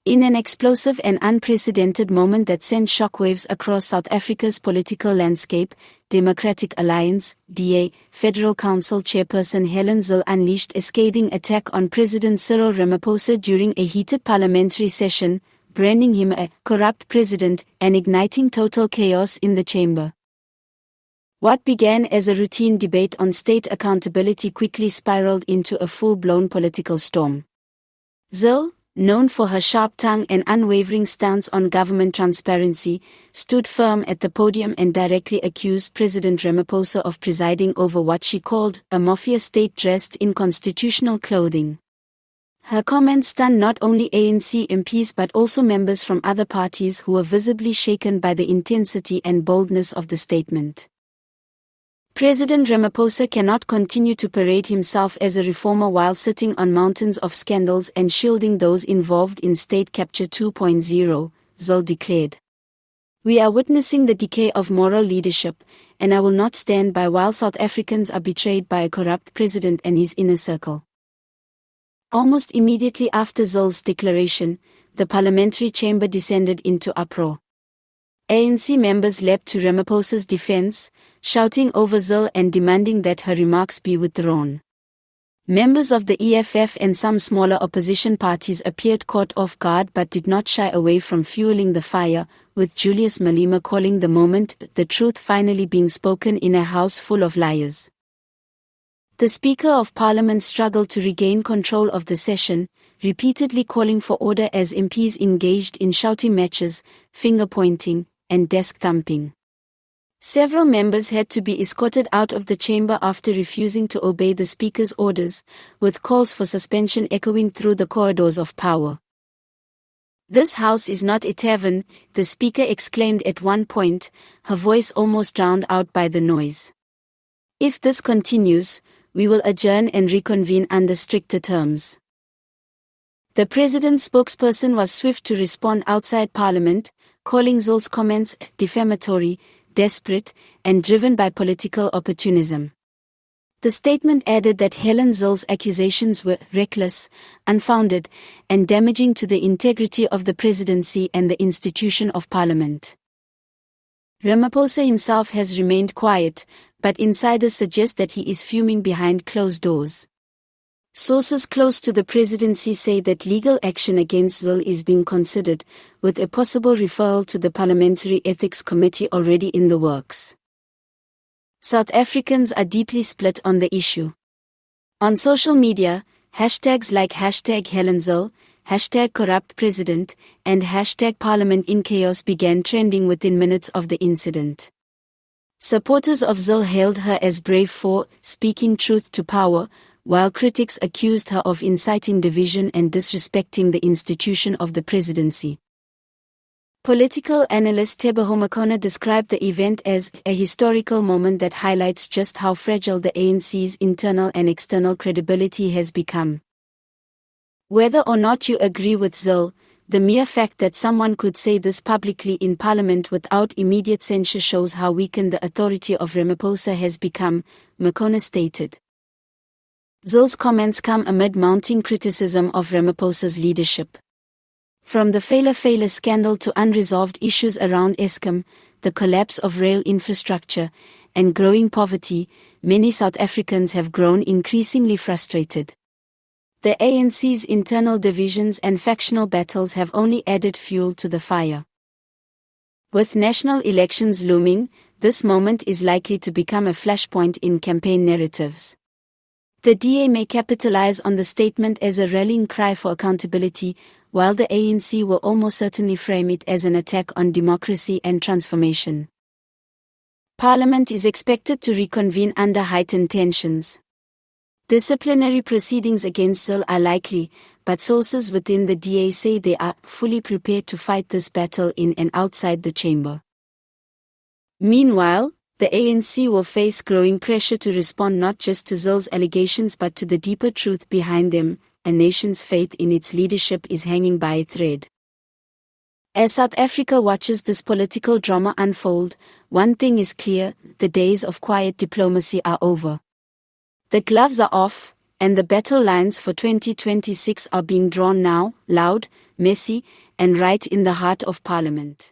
In an explosive and unprecedented moment that sent shockwaves across South Africa's political landscape, Democratic Alliance (DA) Federal Council Chairperson Helen Zille unleashed a scathing attack on President Cyril Ramaphosa during a heated parliamentary session, branding him a corrupt president and igniting total chaos in the chamber. What began as a routine debate on state accountability quickly spiraled into a full-blown political storm. Zille, known for her sharp tongue and unwavering stance on government transparency, stood firm at the podium and directly accused President Ramaphosa of presiding over what she called a mafia state dressed in constitutional clothing. Her comments stunned not only ANC MPs but also members from other parties who were visibly shaken by the intensity and boldness of the statement. President Ramaphosa cannot continue to parade himself as a reformer while sitting on mountains of scandals and shielding those involved in state capture 2.0, Zille declared. We are witnessing the decay of moral leadership, and I will not stand by while South Africans are betrayed by a corrupt president and his inner circle. Almost immediately after Zille's declaration, the parliamentary chamber descended into uproar. ANC members leapt to Ramaphosa's defense, shouting over Zille and demanding that her remarks be withdrawn. Members of the EFF and some smaller opposition parties appeared caught off guard but did not shy away from fueling the fire, with Julius Malema calling the moment the truth finally being spoken in a house full of liars. The Speaker of Parliament struggled to regain control of the session, repeatedly calling for order as MPs engaged in shouting matches, finger-pointing, and desk-thumping. Several members had to be escorted out of the chamber after refusing to obey the Speaker's orders, with calls for suspension echoing through the corridors of power. "This house is not a tavern," the Speaker exclaimed at one point, her voice almost drowned out by the noise. "If this continues, we will adjourn and reconvene under stricter terms." The President's spokesperson was swift to respond outside Parliament, calling Zille's comments defamatory, desperate, and driven by political opportunism. The statement added that Helen Zille's accusations were reckless, unfounded, and damaging to the integrity of the presidency and the institution of Parliament. Ramaphosa himself has remained quiet, but insiders suggest that he is fuming behind closed doors. Sources close to the presidency say that legal action against Zille is being considered, with a possible referral to the Parliamentary Ethics Committee already in the works. South Africans are deeply split on the issue. On social media, hashtags like #HelenZille, #CorruptPresident, and #ParliamentInChaos began trending within minutes of the incident. Supporters of Zille hailed her as brave for speaking truth to power, while critics accused her of inciting division and disrespecting the institution of the presidency. Political analyst Teboho Makona described the event as a historical moment that highlights just how fragile the ANC's internal and external credibility has become. Whether or not you agree with Zille, the mere fact that someone could say this publicly in Parliament without immediate censure shows how weakened the authority of Ramaphosa has become, Makona stated. Zille's comments come amid mounting criticism of Ramaphosa's leadership. From the Fela scandal to unresolved issues around Eskom, the collapse of rail infrastructure, and growing poverty, many South Africans have grown increasingly frustrated. The ANC's internal divisions and factional battles have only added fuel to the fire. With national elections looming, this moment is likely to become a flashpoint in campaign narratives. The DA may capitalize on the statement as a rallying cry for accountability, while the ANC will almost certainly frame it as an attack on democracy and transformation. Parliament is expected to reconvene under heightened tensions. Disciplinary proceedings against Zille are likely, but sources within the DA say they are fully prepared to fight this battle in and outside the chamber. Meanwhile, the ANC will face growing pressure to respond not just to Zille's allegations but to the deeper truth behind them. A nation's faith in its leadership is hanging by a thread. As South Africa watches this political drama unfold, one thing is clear: the days of quiet diplomacy are over. The gloves are off, And the battle lines for 2026 are being drawn now, loud, messy, and right in the heart of Parliament.